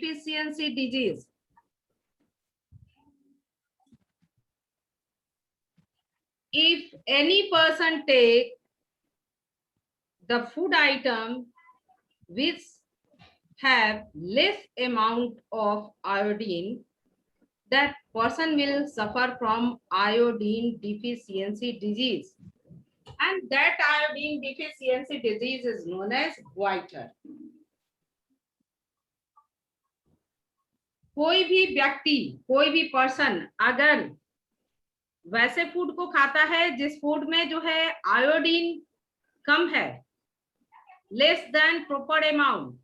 deficiency disease. If any person take the food item which have less amount of iodine, that person will suffer from iodine deficiency disease. And that iodine deficiency disease is known as goiter. कोई भी व्यक्ति, कोई भी person अगर वैसे food को खाता है जिस फूड में जो है आयोडीन कम है, लेस देन प्रॉपर अमाउंट,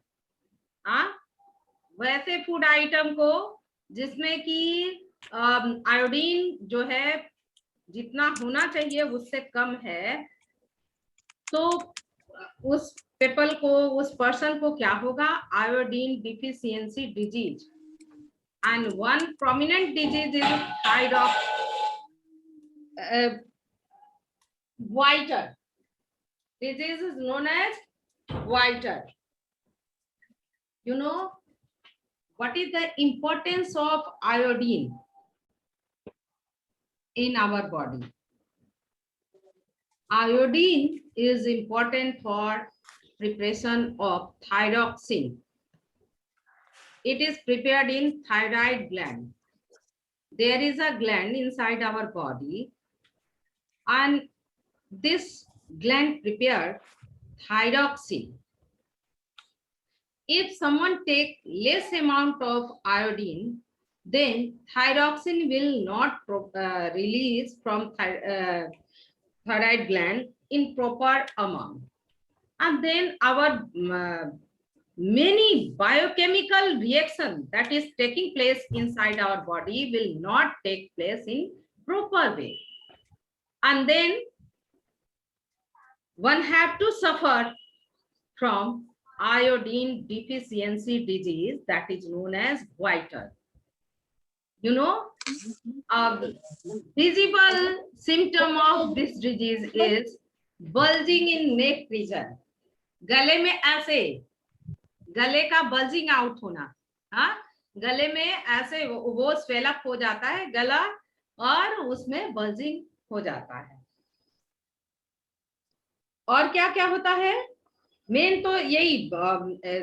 वैसे फूड आइटम को जिसमें कि आयोडीन जो है जितना होना चाहिए उससे कम है, तो उस पीपल को, उस पर्सन को क्या होगा? Iodine deficiency disease. And one prominent disease is thyroid goiter. Disease is known as goiter. You know what is the importance of iodine in our body? Iodine is important for preparation of thyroxine. It is prepared in thyroid gland. There is a gland inside our body, and this gland prepared thyroxine. If someone take less amount of iodine, then thyroxine will not release from thyroid gland in proper amount, and then our many biochemical reaction that is taking place inside our body will not take place in proper way, and then one have to suffer from iodine deficiency disease that is known as goiter. You know, visible symptom of this disease is bulging in neck region. गले में ऐसे, गले का bulging out होना, गले में ऐसे वो स्वेल अप हो जाता है गला और उसमें बल्जिंग हो जाता है. और क्या क्या होता है? मेन तो यही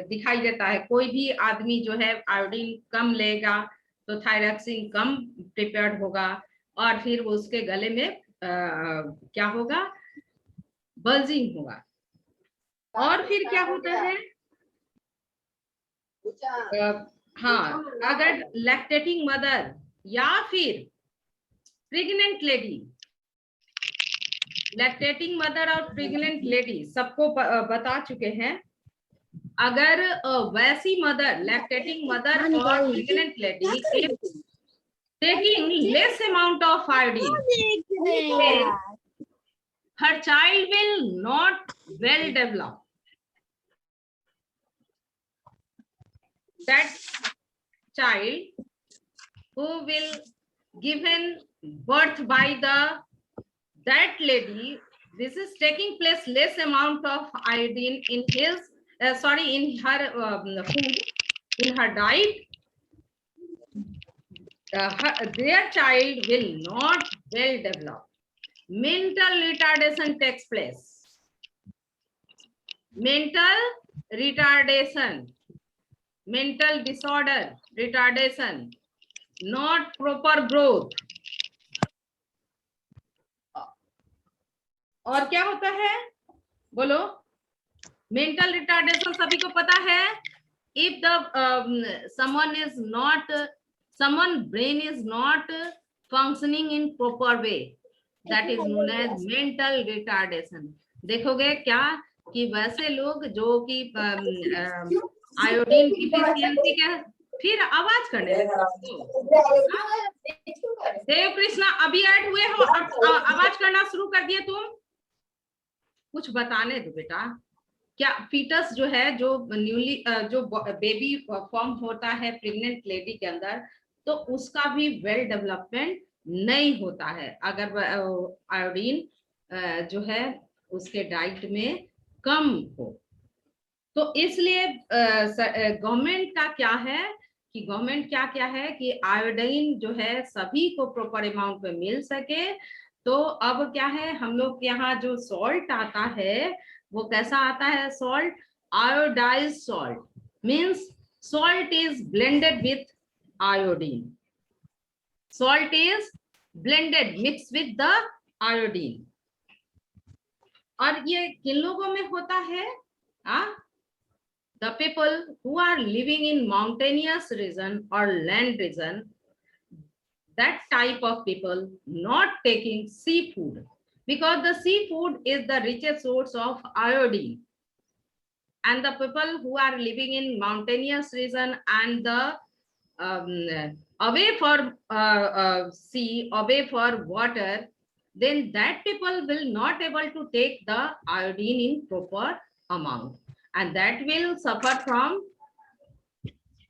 दिखाई देता है. कोई भी आदमी जो है आयोडीन कम लेगा तो थायरॉक्सिन कम प्रिपेयर्ड होगा और फिर उसके गले में क्या होगा? बल्जिंग होगा. और फिर क्या होता है? हाँ, अगर लैक्टेटिंग मदर या फिर प्रेग्नेंट लेडी, लैक्टेटिंग मदर और प्रेग्नेंट लेडी सबको बता चुके हैं. अगर वैसी मदर, लैक्टेटिंग मदर और pregnant lady taking less amount of iodine, her child will not well develop. That child who will given birth by that lady, this is taking place less amount of iodine in his in her food, in her diet. Their child will not well develop. Mental retardation takes place. Mental retardation, mental disorder, retardation, not proper growth. और क्या होता है? बोलो. Mental retardation सभी को पता है. If the someone brain is not functioning in proper way, that is known as mental retardation. देखोगे क्या कि वैसे लोग जो कि आयोडीन डिफिशियंसी के, फिर आवाज करने लगे. देव कृष्णा अभी ऐड हुए हो, आवाज करना शुरू कर दिए तुम. कुछ बताने दो बेटा. क्या फीटस जो है, जो न्यूली जो बेबी फॉर्म होता है प्रेग्नेंट लेडी के अंदर, तो उसका भी वेल डेवलपमेंट नहीं होता है अगर आयोडीन जो है उसके डाइट में कम हो. तो इसलिए गवर्नमेंट का क्या है कि गवर्नमेंट क्या क्या है कि आयोडीन जो है सभी को प्रॉपर अमाउंट में मिल सके। तो अब क्या है, हम लोग यहाँ जो सॉल्ट आता है वो कैसा आता है, salt iodised salt, means salt is blended with iodine. Salt is blended, mixed with the iodine. और ये किन लोगों में होता है? The people who are living in mountainous region or land region, that type of people not taking seafood, because the seafood is the richest source of iodine. And the people who are living in mountainous region and the away for sea, away for water, then that people will not able to take the iodine in proper amount, and that will suffer from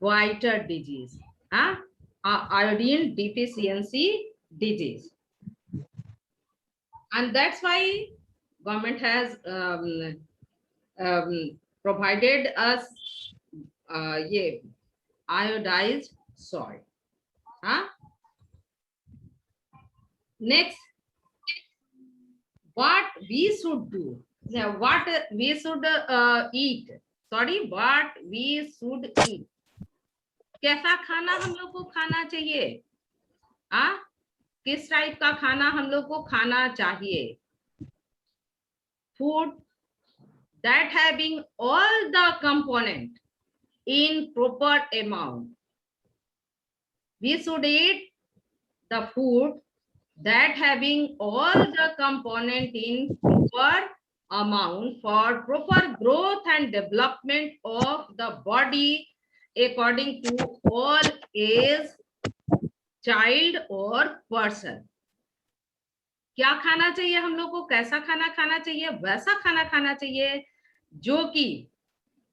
goiter disease, iodine deficiency disease. And that's why government has provided us iodized salt. Next, what we should do, what we should eat, what we should eat. कैसा खाना हम लोग को खाना चाहिए? किस type का खाना हम लोग को खाना चाहिए? Food that having all the component in proper amount. We should eat the food that having all the component in proper amount for proper growth and development of the body according to all age, child or person. क्या खाना चाहिए हम लोग को? कैसा खाना खाना चाहिए? वैसा खाना खाना चाहिए जो कि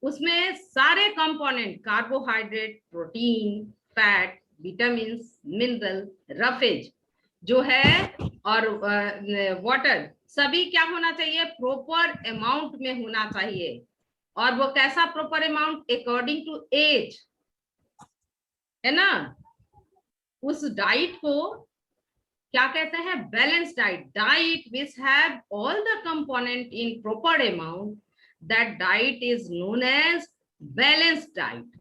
उसमें सारे component, carbohydrate, protein, fat, vitamin, mineral, roughage जो है और वाटर, सभी क्या होना चाहिए? प्रॉपर अमाउंट में होना चाहिए। और वो कैसा proper amount? According to age, है ना? उस डाइट को क्या कहते हैं? Balance diet. Diet which have all the component in proper amount, that diet is known as balance diet.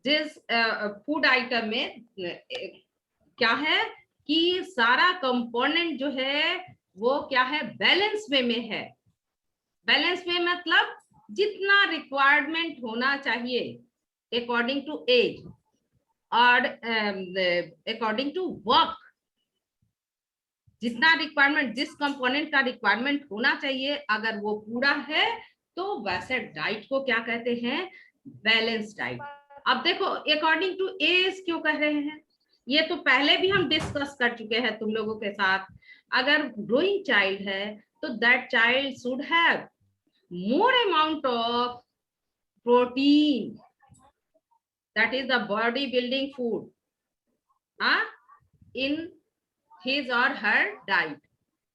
जिस फूड आइटम में क्या है कि सारा कंपोनेंट जो है वो क्या है? बैलेंस वे में है। बैलेंस वे मतलब जितना रिक्वायरमेंट होना चाहिए अकॉर्डिंग टू एज और अकॉर्डिंग टू वर्क, जितना रिक्वायरमेंट, जिस कंपोनेंट का रिक्वायरमेंट होना चाहिए, अगर वो पूरा है तो वैसे डाइट को क्या कहते हैं? Balance diet. अब देखो अकॉर्डिंग टू एज क्यों कह रहे हैं? ये तो पहले भी हम डिस्कस कर चुके हैं तुम लोगों के साथ। अगर ग्रोइंग चाइल्ड है तो that child should have more amount of protein, that is the body building food in his और हर डाइट।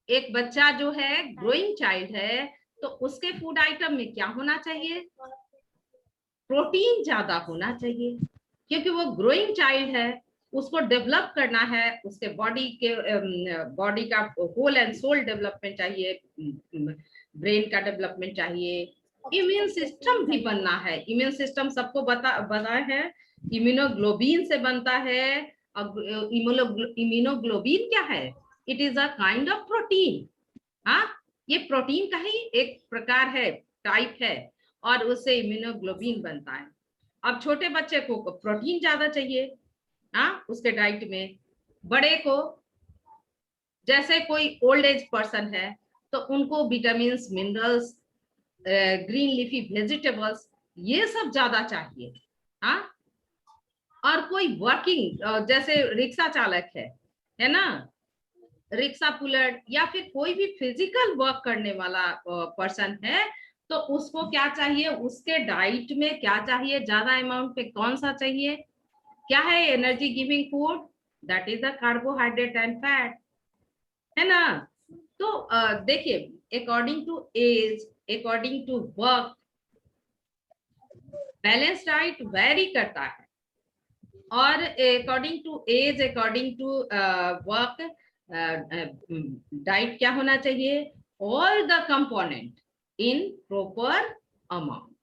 एक बच्चा जो है ग्रोइंग चाइल्ड है तो उसके फूड आइटम में क्या होना चाहिए? प्रोटीन ज्यादा होना चाहिए, क्योंकि वो ग्रोइंग चाइल्ड है, उसको डेवलप करना है, उसके बॉडी का होल एंड सोल डेवलपमेंट चाहिए, ब्रेन का डेवलपमेंट चाहिए, इम्यून सिस्टम भी बनना है। इम्यून सिस्टम सबको बता है इम्यूनोग्लोबिन से बनता है। इम्यूनोग्लोबिन क्या है? It is a kind of protein. ये प्रोटीन का ही एक प्रकार है, टाइप है, और उससे इम्यूनोग्लोबिन बनता है। अब छोटे बच्चे को प्रोटीन ज्यादा चाहिए उसके डाइट में। बड़े को, जैसे कोई ओल्ड एज पर्सन है तो उनको vitamin, minerals, green leafy vegetables, ये सब ज्यादा चाहिए। और कोई वर्किंग, जैसे रिक्शा चालक है ना, रिक्शा पुलर, या फिर कोई भी फिजिकल वर्क करने वाला पर्सन है, तो उसको क्या चाहिए? उसके डाइट में क्या चाहिए? ज्यादा अमाउंट पे कौन सा चाहिए? क्या है? Energy giving food, that is the carbohydrate and fat, है ना? तो देखिए according to age, according to work, balance diet vary करता है। और according to age, according to work, diet क्या होना चाहिए, all the component in proper amount,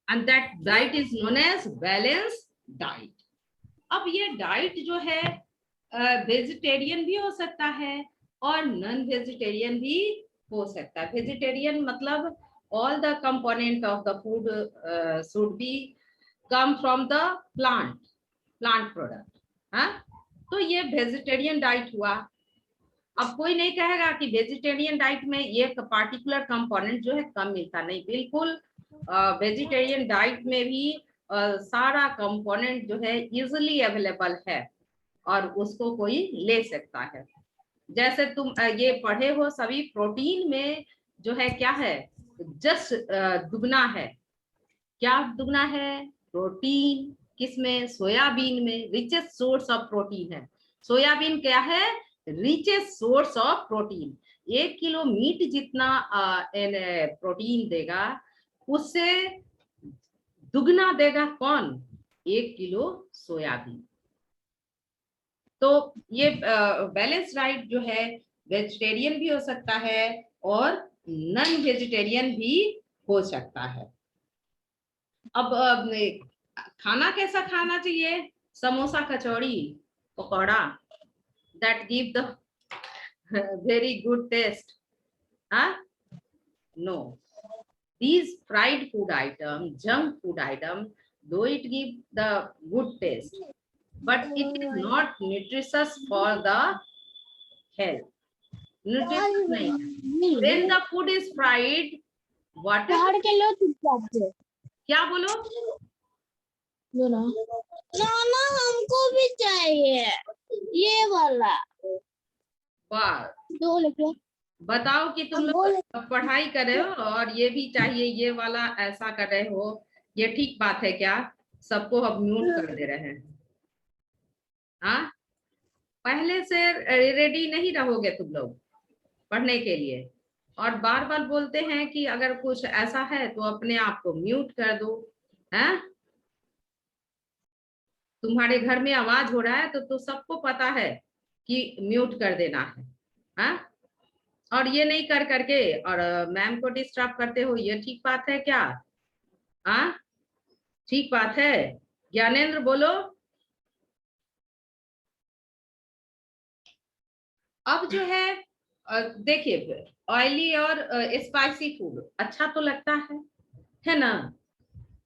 and that diet is known as balance diet. अब ये डाइट जो है वेजिटेरियन भी हो सकता है और नॉन वेजिटेरियन भी हो सकता है। वेजिटेरियन मतलब all the component of the food should be come from the plant product. हाँ, तो ये वेजिटेरियन डाइट हुआ। अब कोई नहीं कहेगा कि वेजिटेरियन डाइट में ये पार्टिकुलर कंपोनेंट जो है कम मिलता, नहीं, बिल्कुल वेजिटेरियन डाइट में भी सारा कंपोनेंट जो है इजिली अवेलेबल है और उसको कोई ले सकता है। जैसे तुम ये पढ़े हो सभी, प्रोटीन में जो है क्या है, जस्ट दुगना है। क्या दुगना है? प्रोटीन किसमें? सोयाबीन में रिचेस्ट सोर्स ऑफ प्रोटीन है। सोयाबीन क्या है? Richest source of protein. 1 kilo meet जितना प्रोटीन देगा, उससे दुगना देगा कौन? 1 किलो सोयाबीन। तो ये बैलेंस डाइट जो है वेजिटेरियन भी हो सकता है और नॉन वेजिटेरियन भी हो सकता है। अब खाना कैसा खाना चाहिए? समोसा, कचौड़ी, pakora, that give the very good taste, huh? No, these fried food item, junk food item, though it give the good taste, but it is not nutritious for the health. Nutritious नहीं। When the food is fried, what is क्या बोलो? नाना हमको भी चाहिए ये वाला। वाह, बताओ कि तुम लोग पढ़ाई कर रहे हो और ये भी चाहिए ये वाला, ऐसा कर रहे हो, ये ठीक बात है क्या? सबको अब म्यूट कर दे रहे हैं। हाँ, पहले से रेडी नहीं रहोगे तुम लोग पढ़ने के लिए, और बार बार बोलते हैं कि अगर कुछ ऐसा है तो अपने आप को म्यूट कर दो। हैं, तुम्हारे घर में आवाज हो रहा है तो सबको पता है कि म्यूट कर देना है। हाँ, और ये नहीं कर करके और मैम को डिस्टर्ब करते हो, ये ठीक बात है क्या? हाँ, ठीक बात है? ज्ञानेंद्र बोलो। अब जो है देखिए, ऑयली और स्पाइसी फूड अच्छा तो लगता है ना?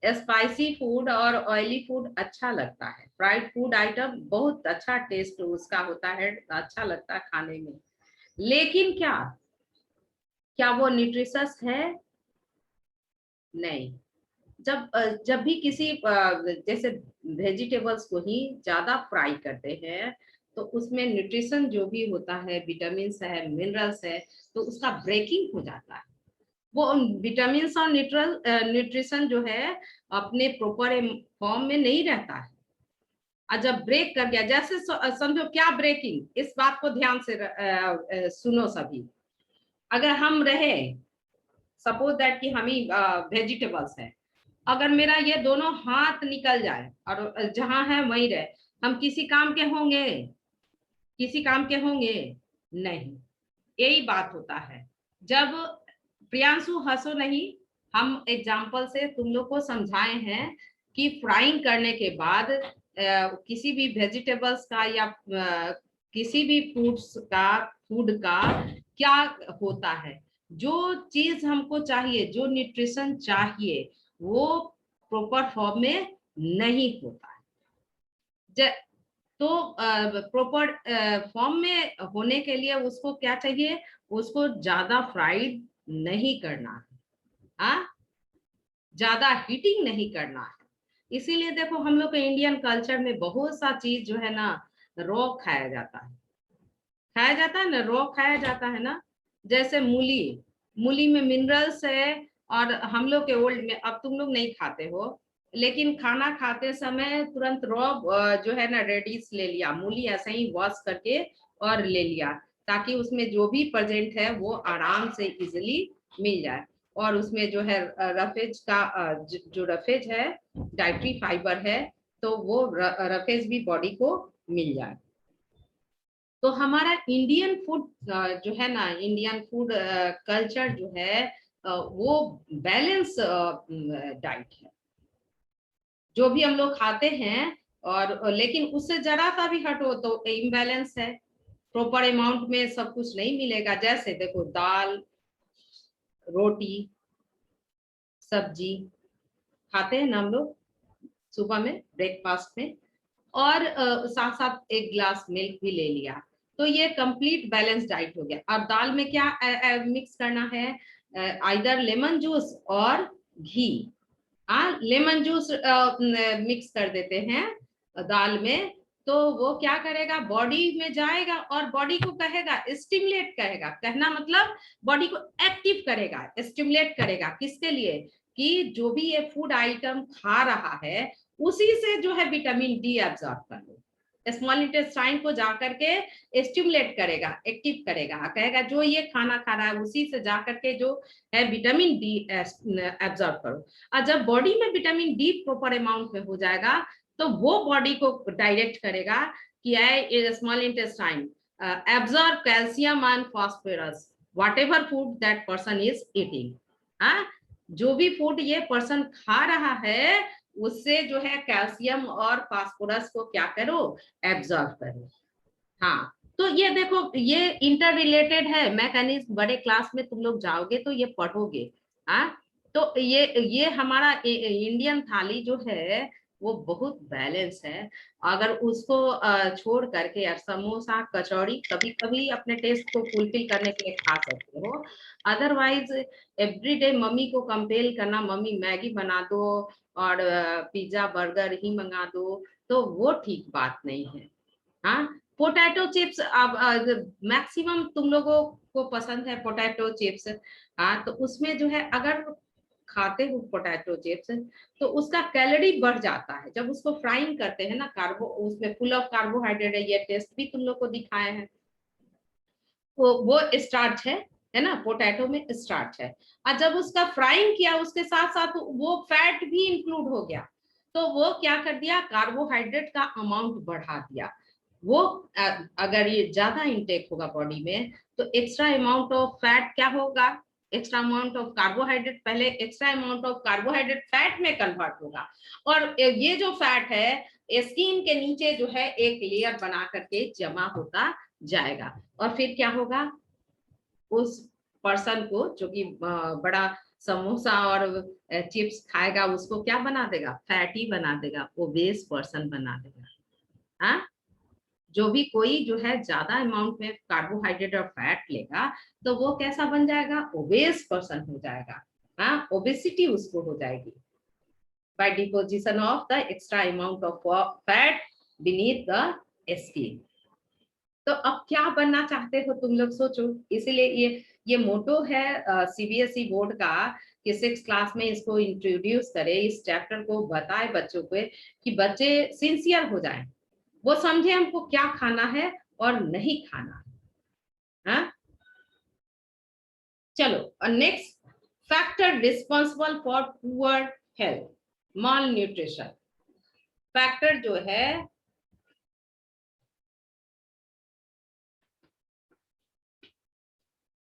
स्पाइसी फूड और ऑयली फूड अच्छा लगता है। फ्राइड फूड आइटम बहुत अच्छा टेस्ट उसका होता है, अच्छा लगता है खाने में, लेकिन क्या क्या वो न्यूट्रिशियस है? नहीं। जब भी किसी जैसे वेजिटेबल्स को ही ज्यादा फ्राई करते हैं तो उसमें न्यूट्रिशन जो भी होता है, विटामिन है, मिनरल्स है, तो उसका ब्रेकिंग हो जाता है। वो विटामिन और न्यूट्रिशन जो है अपने प्रॉपर फॉर्म में नहीं रहता है। और जब ब्रेक कर गया, जैसे समझो क्या ब्रेकिंग, इस बात को ध्यान से सुनो सभी। अगर हम रहे, सपोज दैट कि हम ही वेजिटेबल्स है, अगर मेरा ये दोनों हाथ निकल जाए और जहां है वहीं रहे, हम किसी काम के होंगे? किसी काम के होंगे नहीं। यही बात होता है। जब प्रियांशु हंसो नहीं, हम एग्जाम्पल से तुम लोग को समझाए हैं कि फ्राइंग करने के बाद किसी भी वेजिटेबल्स का या किसी भी फूड का क्या होता है। जो चीज हमको चाहिए, जो न्यूट्रिशन चाहिए, वो प्रॉपर फॉर्म में नहीं होता है। तो प्रॉपर फॉर्म में होने के लिए उसको क्या चाहिए? उसको ज्यादा फ्राइड नहीं करना है, हाँ, ज्यादा हीटिंग नहीं करना है। इसीलिए देखो हम लोग के इंडियन कल्चर में बहुत सा चीज जो है ना रॉ खाया जाता है, खाया जाता है ना, रॉ खाया जाता है ना। जैसे मूली, मूली में मिनरल्स है, और हम लोग के ओल्ड में, अब तुम लोग नहीं खाते हो, लेकिन खाना खाते समय तुरंत रॉ जो है ना रेडिश ले लिया, मूली ऐसे ही वॉश करके और ले लिया, ताकि उसमें जो भी प्रेजेंट है वो आराम से इजिली मिल जाए। और उसमें जो है रफेज का जो रफेज है, डाइटरी फाइबर है, तो वो रफेज भी बॉडी को मिल जाए। तो हमारा इंडियन फूड जो है ना, इंडियन फूड कल्चर जो है वो बैलेंस डाइट है। जो भी हम लोग खाते हैं और लेकिन उससे जरा सा भी हटो तो इम्बैलेंस है, प्रॉपर अमाउंट में सब कुछ नहीं मिलेगा। जैसे देखो दाल रोटी सब्जी खाते हैं ना हम लोग सुबह में ब्रेकफास्ट में, और साथ साथ एक गिलास मिल्क भी ले लिया, तो ये कंप्लीट बैलेंस डाइट हो गया। और दाल में क्या मिक्स करना है, आइदर लेमन जूस और घी। लेमन जूस मिक्स कर देते हैं दाल में, तो वो क्या करेगा, बॉडी में जाएगा और बॉडी को कहेगा, स्टिमुलेट करेगा, कहना मतलब बॉडी को एक्टिव करेगा, स्टिमुलेट करेगा। किसके लिए, कि जो भी ये फूड आइटम खा रहा है उसी से जो है विटामिन डी एब्जॉर्ब कर लो, स्मॉल इंटेस्टाइन को जाकर के स्टिमुलेट करेगा, एक्टिव करेगा, कहेगा जो ये खाना खा रहा है उसी से जाकर के जो है विटामिन डी एब्जॉर्ब करो। और जब बॉडी में विटामिन डी प्रॉपर अमाउंट में हो जाएगा तो वो बॉडी को डायरेक्ट करेगा कि small intestine absorb calcium and phosphorus what ever food that person is eating. जो भी फूड ये पर्सन खा रहा है उससे जो है कैल्शियम और फास्फोरस को क्या करो, एब्जॉर्ब करो। हाँ, तो ये देखो ये इंटर रिलेटेड है मैकेनिज्म, बड़े क्लास में तुम लोग जाओगे तो ये पढ़ोगे। तो ये हमारा इंडियन थाली जो है वो बहुत बैलेंस है। अगर उसको छोड़ करके यार समोसा कचौड़ी कभी कभी अपने टेस्ट को फुलफिल करने के लिए खा सकते हो, अदरवाइज एवरीडे मम्मी को कंपेल करना, मम्मी मैगी बना दो और पिज्जा बर्गर ही मंगा दो, तो वो ठीक बात नहीं है। हाँ, पोटैटो चिप्स अब मैक्सिमम तुम लोगों को पसंद है पोटैटो चिप्स। तो उसमें जो है अगर खाते हो पोटैटो चिप्स तो उसका कैलोरी बढ़ जाता है जब उसको फ्राइंग करते हैं ना, कार्बो उसमें फुल ऑफ कार्बोहाइड्रेट है, ये टेस्ट भी तुम लोग को दिखाए हैं। वो स्टार्च है ना, पोटैटो में स्टार्च है, और जब उसका फ्राइंग किया उसके साथ साथ वो फैट भी इंक्लूड हो गया, तो वो क्या कर दिया, कार्बोहाइड्रेट का अमाउंट बढ़ा दिया। वो अगर ये ज्यादा इंटेक होगा बॉडी में तो एक्स्ट्रा अमाउंट ऑफ फैट क्या होगा, एक्स्ट्रा अमाउंट ऑफ कार्बोहाइड्रेट, पहले extra amount of carbohydrate fat में कन्वर्ट होगा, और ये जो फैट है स्किन के नीचे जो है एक लेयर बना करके जमा होता जाएगा, और फिर क्या होगा, उस पर्सन को जो कि बड़ा समोसा और चिप्स खाएगा उसको क्या बना देगा, फैटी बना देगा, ओबेस पर्सन बना देगा। हाँ, जो भी कोई जो है ज्यादा अमाउंट में कार्बोहाइड्रेट और फैट लेगा तो वो कैसा बन जाएगा, ओबेस पर्सन हो जाएगा। हाँ, ओबेसिटी उसको हो जाएगी by deposition of the extra amount of fat beneath the skin. तो अब क्या बनना चाहते हो तुम लोग सोचो, इसीलिए ये मोटो है सीबीएसई बोर्ड का कि 6th क्लास में इसको इंट्रोड्यूस करे, इस चैप्टर को बताए बच्चों को कि बच्चे सिंसियर हो जाएं, वो समझे हमको क्या खाना है और नहीं खाना है। चलो next, factor responsible for poor health, mall nutrition. Factor जो है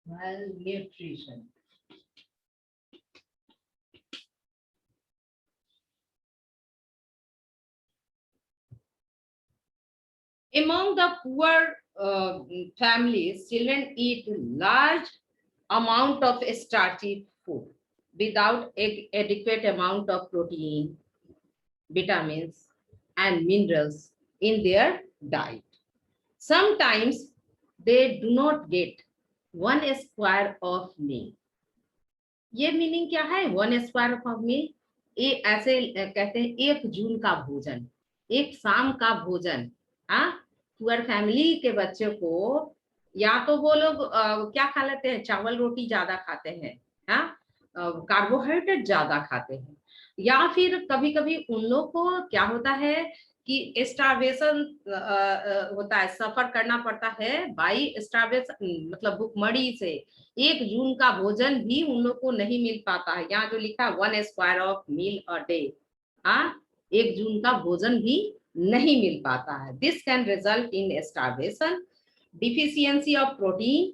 malnutrition, among the poor families, children eat large amount of starchy food without adequate amount of protein, vitamins and minerals in their diet. Sometimes they do not get 1 square of meal. ये meaning क्या है, 1 square of मील, ये ऐसे कहते हैं 1 जून का भोजन, एक शाम का भोजन। पुअर फैमिली के बच्चों को या तो वो लोग क्या खा लेते हैं, चावल रोटी ज्यादा खाते हैं, कार्बोहाइड्रेट ज्यादा खाते हैं, या फिर कभी कभी उन लोग को क्या होता है कि स्टार्वेशन होता है, सफर करना पड़ता है बाई स्टार्वेशन, मतलब भूखमरी से 1 जून का भोजन भी उन लोग को नहीं मिल पाता है। यहाँ जो लिखा है 1 square of meal a day, एक जून का भोजन भी नहीं मिल पाता है। This can result in starvation, deficiency of protein,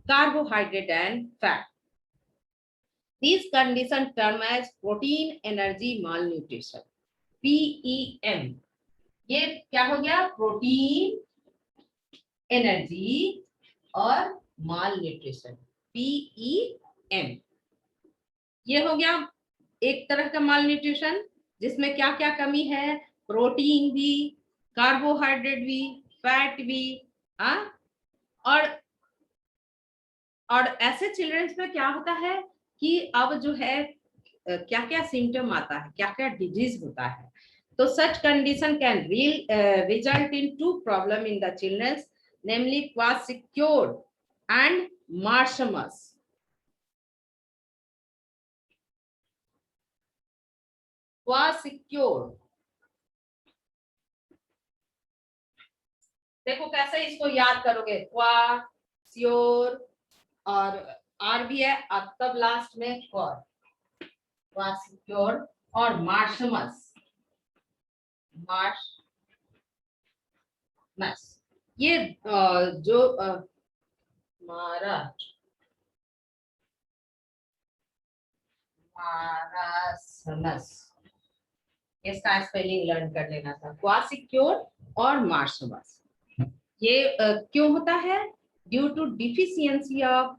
carbohydrate and fat. These conditions term as protein energy malnutrition, PEM। ये क्या हो गया? प्रोटीन, एनर्जी और माल न्यूट्रिशन, PEM। ये हो गया एक तरह का माल न्यूट्रिशन, जिसमें क्या क्या कमी है? प्रोटीन भी, कार्बोहाइड्रेट भी, फैट भी। और ऐसे चिल्ड्रंस में क्या होता है कि अब जो है क्या क्या सिम्टम आता है, क्या क्या डिजीज होता है। तो such condition can result in to problem in the childrens, namely kwashiorkor and marasmus. Kwashiorkor, देखो कैसे इसको याद करोगे। क्वासियोर और आर भी है, अब तब लास्ट में क्वासिक्योर और मार्शमस। ये जो मारासमस, इसका स्पेलिंग लर्न कर लेना था। क्वासिक्योर और मार्शमस ये क्यों होता है? Due to deficiency of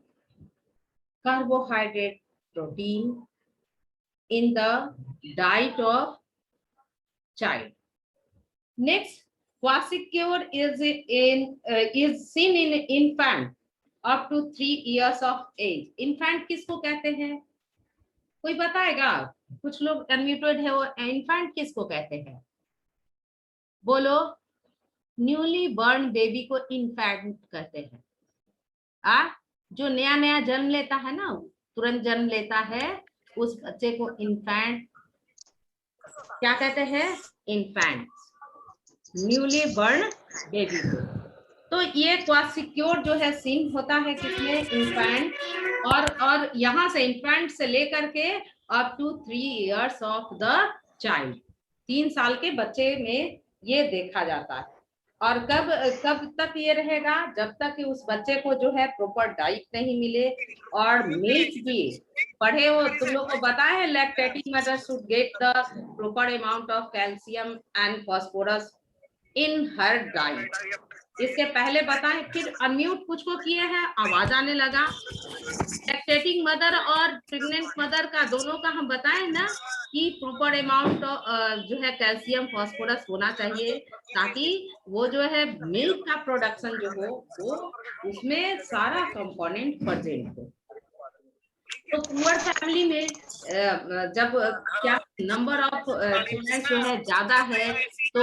carbohydrate, protein in the diet of child. Next, kwashiorkor is seen in infant up to 3 years of age. Infant किसको कहते हैं? कोई बताएगा? कुछ लोग अनम्यूटेड है, वो इन्फेंट किसको कहते हैं? बोलो। न्यूली बर्न बेबी को इन्फेंट कहते हैं। जो नया नया जन्म लेता है ना, तुरंत जन्म लेता है, उस बच्चे को इन्फेंट क्या कहते हैं? इन्फेंट, न्यूली बर्न बेबी को। तो ये क्वासिक्योर जो है सीन होता है किसमें? इन्फेंट। और यहाँ से इन्फेंट से लेकर के up to 3 years of the child, 3 साल के बच्चे में ये देखा जाता है। और कब तक ये रहेगा? जब तक कि उस बच्चे को जो है प्रॉपर डाइट नहीं मिले और मिल्क भी पढ़े हो। तुम लोग को पता है lactating mother should get the proper amount of calcium and phosphorus in her diet. इसके पहले बताएं, फिर अनम्यूट कुछ को किए हैं, आवाज आने लगा। लैक्टेटिंग मदर और प्रेग्नेंट मदर का दोनों का हम बताएं ना कि प्रॉपर अमाउंट जो है कैल्शियम फास्फोरस होना चाहिए, ताकि वो जो है मिल्क का प्रोडक्शन जो हो वो उसमें सारा कंपोनेंट प्रेजेंट हो। तो पुअर फैमिली में जब क्या नंबर ऑफ चिल्ड्रन जो है ज्यादा है, तो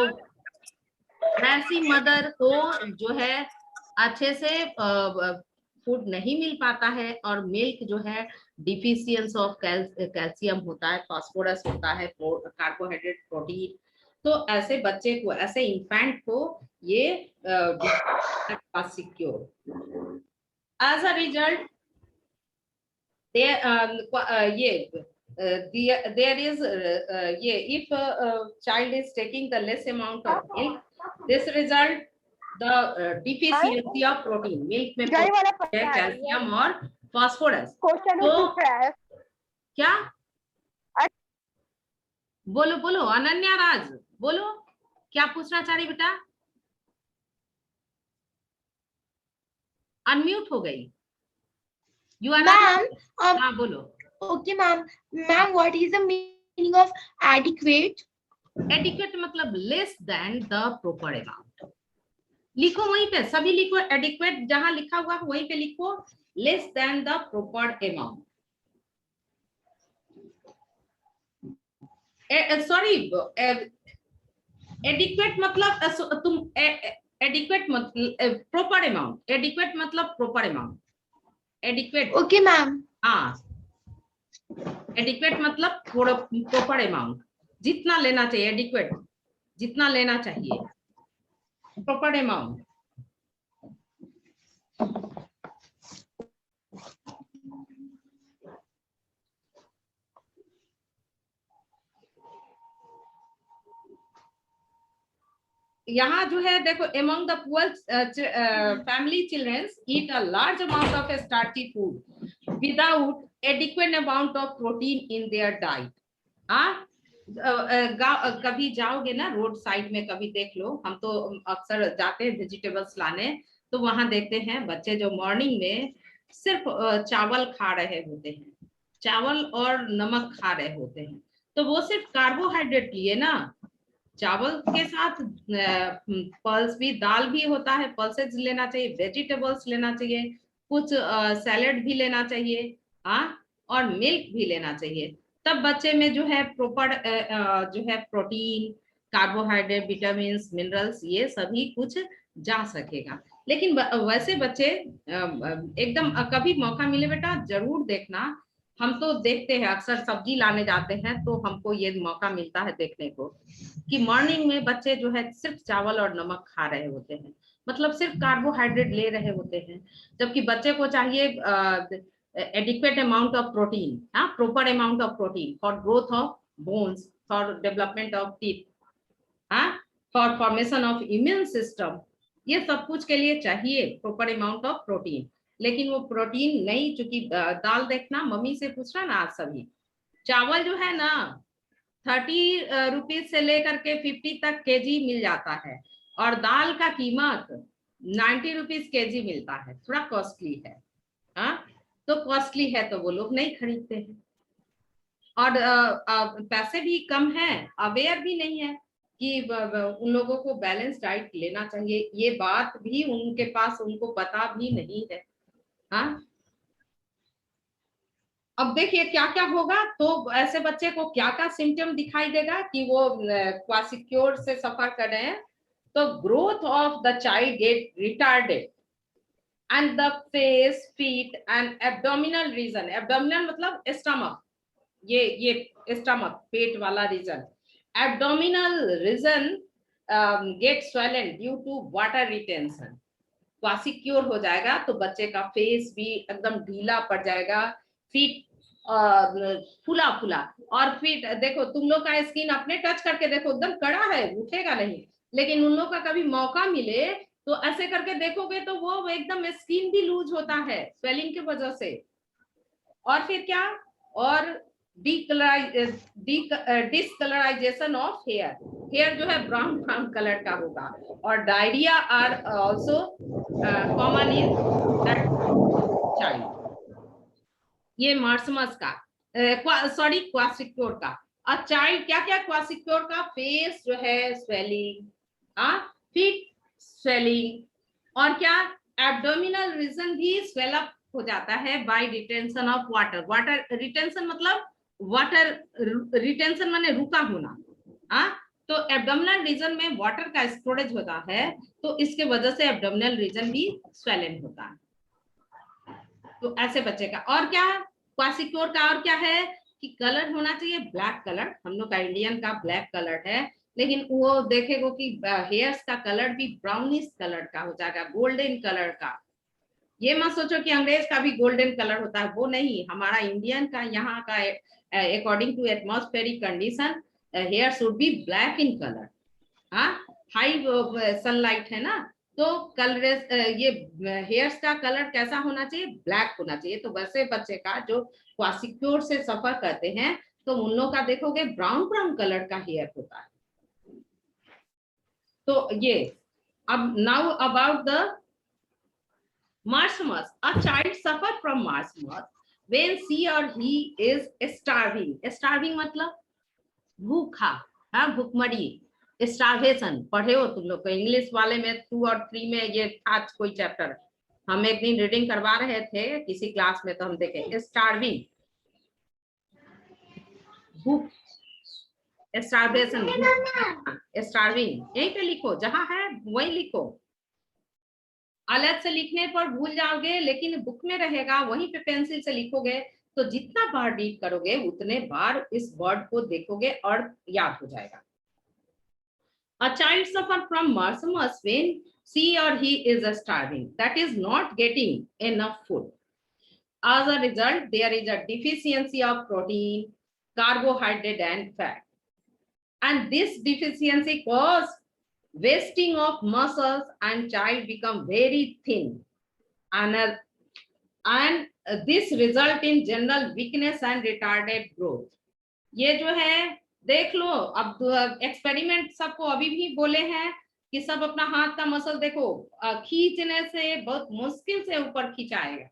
ऐसी मदर को जो है अच्छे से फूड नहीं मिल पाता है, और मिल्क जो है डिफिशियंस ऑफ कैल्शियम होता है, फास्फोरस होता है, कार्बोहाइड्रेट, प्रोटीन। तो ऐसे बच्चे को, ऐसे इन्फेंट को ये secure. As a result there is if child is taking the less amount of milk, this result the deficiency of protein, milk में protein है, कैल्शियम और फास्फोरस। तो क्या बोलो बोलो अनन्या राज, बोलो क्या पूछना चाह रही बेटा? अनम्यूट हो गई। You are ma'am. हाँ बोलो। Okay, ma'am. Ma'am, what is the meaning of adequate? Adequate मतलब less than the proper amount। लिखो वहीं पे, सभी लिखो। एडिक्वेट जहां लिखा हुआ है वहीं पे लिखो less than the proper amount. Sorry, adequate मतलब तुम एडिक्वेट मतलब प्रॉपर अमाउंट, एडिक्वेट मतलब proper amount. Adequate okay ma'am. हाँ, एडिक्वेट मतलब प्रॉपर अमाउंट, जितना लेना चाहिए। एडिक्वेट जितना लेना चाहिए, प्रॉपर अमाउंट। यहाँ जो है देखो, among the poor family children eat a large amount of starchy food without adequate amount of protein in their diet. हाँ, कभी जाओगे ना रोड साइड में, कभी देख लो, हम तो अक्सर जाते हैं वेजिटेबल्स लाने, तो वहां देखते हैं बच्चे जो मॉर्निंग में सिर्फ चावल खा रहे होते हैं, चावल और नमक खा रहे होते हैं। तो वो सिर्फ कार्बोहाइड्रेट लिए ना, चावल के साथ पल्स भी, दाल भी होता है, पल्सेज लेना चाहिए, वेजिटेबल्स लेना चाहिए, कुछ सैलेड भी लेना चाहिए, हाँ, और मिल्क भी लेना चाहिए। तब बच्चे में जो है प्रॉपर जो है प्रोटीन, कार्बोहाइड्रेट, विटामिन, मिनरल्स, ये सभी कुछ जा सकेगा। लेकिन वैसे बच्चे एकदम कभी मौका मिले बेटा जरूर देखना, हम तो देखते हैं अक्सर सब्जी लाने जाते हैं तो हमको ये मौका मिलता है देखने को कि मॉर्निंग में बच्चे जो है सिर्फ चावल और नमक खा रहे होते हैं, मतलब सिर्फ कार्बोहाइड्रेट ले रहे होते हैं, जबकि बच्चे को चाहिए adequate amount of protein, proper amount of protein for growth of bones, for development of teeth, for formation of immune system, ये सब कुछ के लिए चाहिए proper amount of protein। लेकिन वो प्रोटीन नहीं, चूंकि दाल देखना, मम्मी से पूछना ना, आज सभी चावल जो है ना 30 रुपीज से लेकर के 50 तक केजी मिल जाता है, और दाल का कीमत 90 रुपीज केजी मिलता है, थोड़ा कॉस्टली है। तो कॉस्टली है तो वो लोग नहीं खरीदते हैं, और पैसे भी कम है, अवेयर भी नहीं है कि उन लोगों को बैलेंस डाइट लेना चाहिए, ये बात भी उनके पास, उनको पता भी नहीं है। हाँ, अब देखिए क्या क्या होगा, तो ऐसे बच्चे को क्या क्या सिम्टम दिखाई देगा कि वो क्वासिक्योर से सफर कर रहे हैं। तो growth of the child get retarded and the face, feet and abdominal region, abdominal मतलब स्टमक, ये स्टमक, पेट वाला region, abdominal region get swollen due to water retention. Kwashiorkor हो जाएगा तो बच्चे का फेस भी एकदम ढीला पड़ जाएगा, फीट फूला फूला, और फीट देखो, तुम लोग का स्किन अपने टच करके देखो एकदम कड़ा है, उठेगा नहीं, लेकिन उन लोग का कभी मौका मिले तो ऐसे करके देखोगे तो वो एकदम स्किन भी लूज होता है स्वेलिंग की वजह से। और फिर क्या, और डिसकलराइजेशन ऑफ हेयर, हेयर जो है ब्राउन ब्राउन कलर का होगा, और diarrhoea are also common in that child. ये मार्समस का, सॉरी क्वासिक्योर का। और चाइल्ड क्या क्या क्वासिक्योर का, फेस जो है स्वेलिंग, फीट स्वेलिंग, और क्या एब्डोमिनल रीजन भी स्वेल अप हो जाता है by retention of water. Water retention मतलब वाटर रिटेंशन माने रुका होना, तो एब्डोमिनल रीजन में वाटर का स्टोरेज होता है, तो इसके वजह से एब्डोमिनल रीजन भी स्वेलन होता है। तो ऐसे बच्चे का, और क्या क्वासिक्योर का, और क्या है कि कलर होना चाहिए ब्लैक कलर, हम लोग का इंडियन का ब्लैक कलर है, लेकिन वो देखेगो कि हेयर्स का कलर भी ब्राउनिश कलर का हो जाएगा, गोल्डन कलर का। ये मत सोचो कि अंग्रेज का भी गोल्डन कलर होता है, वो नहीं, हमारा इंडियन का यहाँ का according to atmospheric condition hair should be black in colour. High sunlight है ना, तो कलर ये हेयर्स का कलर कैसा होना चाहिए, ब्लैक होना चाहिए। तो वैसे बच्चे का जो क्वासिक्योर से सफर करते हैं तो उन लोगों का देखोगे ब्राउन ब्राउन कलर का हेयर होता है। तो ये, अब now about the marasmus, a child suffer from marasmus when she or he is starving। starving मतलब भूखा, भूखमरी, स्टार्वेशन पढ़े हो तुम लोग, इंग्लिश वाले में 2 और 3 में ये था कोई चैप्टर, हम एक दिन रीडिंग करवा रहे थे किसी क्लास में, तो हम देखे स्टार्विंग, भूख, स्टार्वेशन, स्टार्विंग, यहीं पे लिखो, जहां है वही लिखो, अलग से लिखने पर भूल जाओगे, लेकिन बुक में रहेगा, वहीं पे पेंसिल से लिखोगे, तो जितना बार रीड करोगे उतने बार इस वर्ड को देखोगे और याद हो जाएगा। A child suffers from marasmus when she or he is starving, that is not getting enough food. As a result, there is a deficiency of protein, carbohydrate and fat, and this deficiency causes wasting of muscles and child become very thin, and this result in general weakness and retarded growth. ये जो है देख लो, अब experiment सबको अभी भी बोले हैं कि सब अपना हाथ का मसल देखो, खींचने से बहुत मुश्किल से ऊपर खींचाएगा,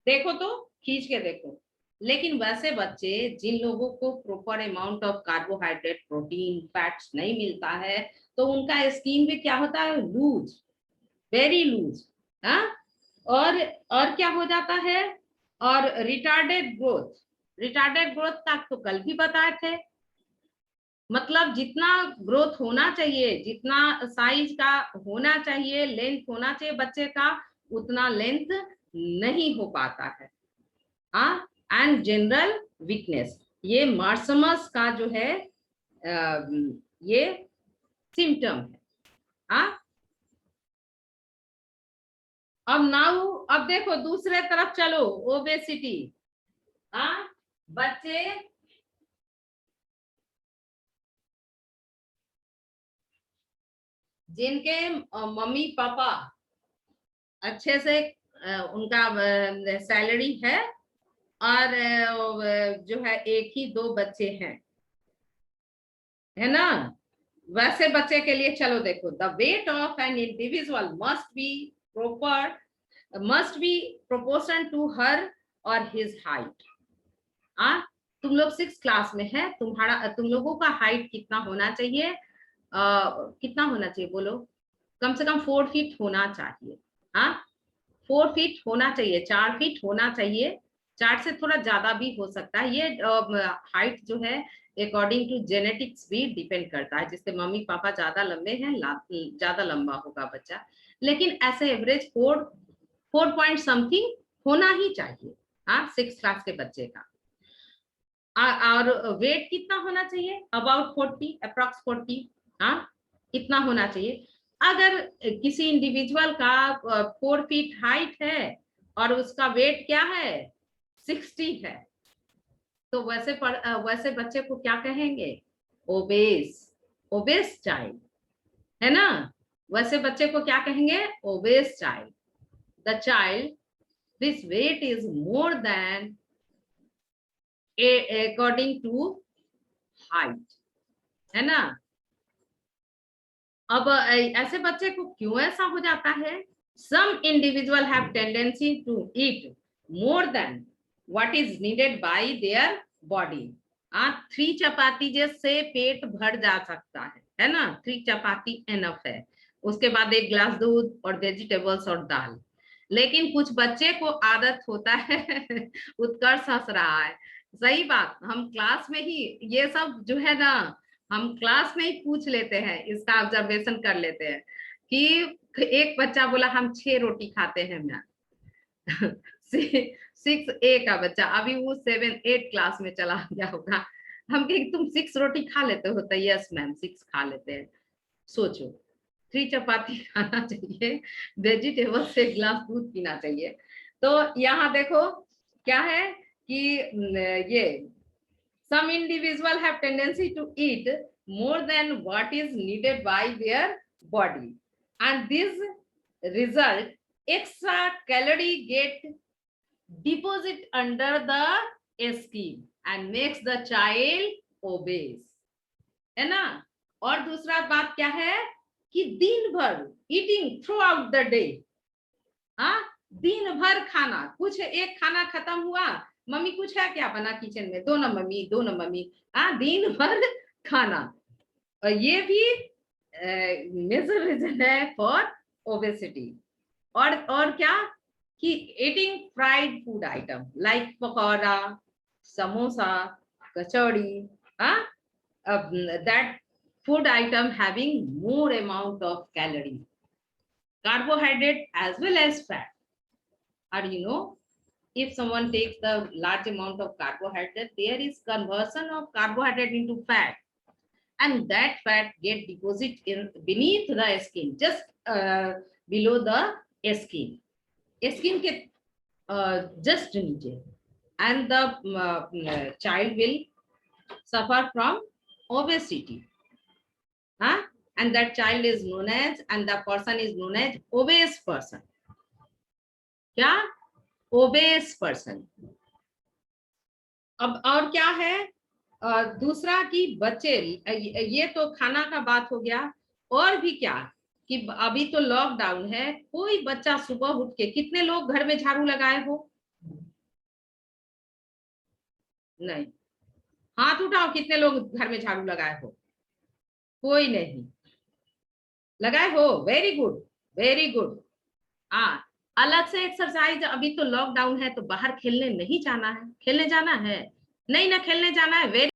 देखो तो खींच के देखो। लेकिन वैसे बच्चे जिन लोगों को proper amount of carbohydrate, protein, fats नहीं मिलता है, तो उनका स्किन भी क्या होता है, लूज, वेरी लूज। हाँ, और क्या हो जाता है, और रिटार्डेड ग्रोथ। रिटार्डेड ग्रोथ तक तो कल भी बताए थे, मतलब जितना ग्रोथ होना चाहिए, जितना साइज का होना चाहिए, लेंथ होना चाहिए बच्चे का, उतना लेंथ नहीं हो पाता है। हाँ, एंड जनरल वीकनेस, ये मार्समस का जो है ये सिम्टम है। हाँ, अब देखो दूसरे तरफ चलो, ओबेसिटी। हाँ, बच्चे जिनके मम्मी पापा अच्छे से उनका सैलरी है और जो है एक ही दो बच्चे हैं, है ना, वैसे बच्चे के लिए चलो देखो, the weight of an individual must be proportion to her और हिज हाइट। तुम लोग 6th क्लास में है, तुम लोगों का हाइट कितना होना चाहिए, कितना होना चाहिए बोलो, कम से कम 4 फीट होना चाहिए। हाँ, 4 फीट होना चाहिए, 4 फीट होना चाहिए, 4 से थोड़ा ज्यादा भी हो सकता है। ये हाइट जो है अकॉर्डिंग टू जेनेटिक्स भी डिपेंड करता है, जिससे मम्मी पापा ज्यादा लंबे हैं, ज्यादा लंबा होगा बच्चा, लेकिन ऐसे एवरेज 4 पॉइंट समथिंग होना ही चाहिए। हाँ, 6th क्लास के बच्चे का। और वेट कितना होना चाहिए, अबाउट 40, अप्रॉक्स 40। हाँ, इतना होना चाहिए। अगर किसी इंडिविजुअल का 4 फीट हाइट है और उसका वेट क्या है, 60 है, तो वैसे बच्चे को क्या कहेंगे, ओबेस चाइल्ड, है ना। वैसे बच्चे को क्या कहेंगे, obese child. The child this weight is more than according to height, है ना। अब ऐसे बच्चे को क्यों ऐसा हो जाता है, some individual have tendency to eat more than what is needed by their body. 3 चपाती जैसे पेट भर जा सकता है ना, 3 चपाती एनफ है, उसके बाद 1 गिलास दूध और वेजिटेबल्स और दाल। लेकिन कुछ बच्चे को आदत होता है उत्कर्ष हंस रहा है, सही बात, हम क्लास में ही ये सब जो है ना, हम क्लास में ही पूछ लेते हैं, इसका ऑब्जर्वेशन कर लेते हैं कि एक बच्चा बोला हम 6 रोटी खाते हैं मैम 6A का बच्चा, अभी वो 7-8 क्लास में चला गया होगा, हम कहे तुम 6 रोटी खा लेते हो, तो यस मैम 6 खा लेते हैं। सोचो, 3 चपाती खाना चाहिए, वेजिटेबल से गिलास दूध पीना चाहिए। तो यहाँ देखो क्या है कि ये some individual have tendency to eat more than what is needed by their body, and this result extra calorie get deposit under the skin and makes the child obese, है ना। और दूसरा बात क्या है कि दिन भर eating through out the day, हाँ, दिन भर खाना, कुछ एक खाना खत्म हुआ, मम्मी कुछ है क्या बना किचन में, दो ना मम्मी, हाँ, दिन भर खाना, और ये भी मेजर रीजन है फॉर ओबेसिटी। और क्या कि eating fried food item like pakora, samosa, kachori, that food item having more amount of calorie, carbohydrate as well as fat. And you know, if someone takes the large amount of carbohydrate, there is conversion of carbohydrate into fat, and that fat get deposit in beneath the skin, just below the skin के just नीचे, and the child will suffer from obesity, and that child is known as, and the person is known as obese person. क्या? obese person. अब और क्या है? दूसरा कि बच्चे, ये तो खाना का बात हो गया। और भी क्या कि अभी तो लॉकडाउन है, कोई बच्चा सुबह उठ के, कितने लोग घर में झाड़ू लगाए हो? नहीं, हाथ उठाओ, कितने लोग घर में झाड़ू लगाए हो? कोई नहीं लगाए हो? Very good, very good. हाँ, अलग से एक्सरसाइज, अभी तो लॉकडाउन है तो बाहर खेलने नहीं जाना है, खेलने जाना है नहीं ना, खेलने जाना है। वेरी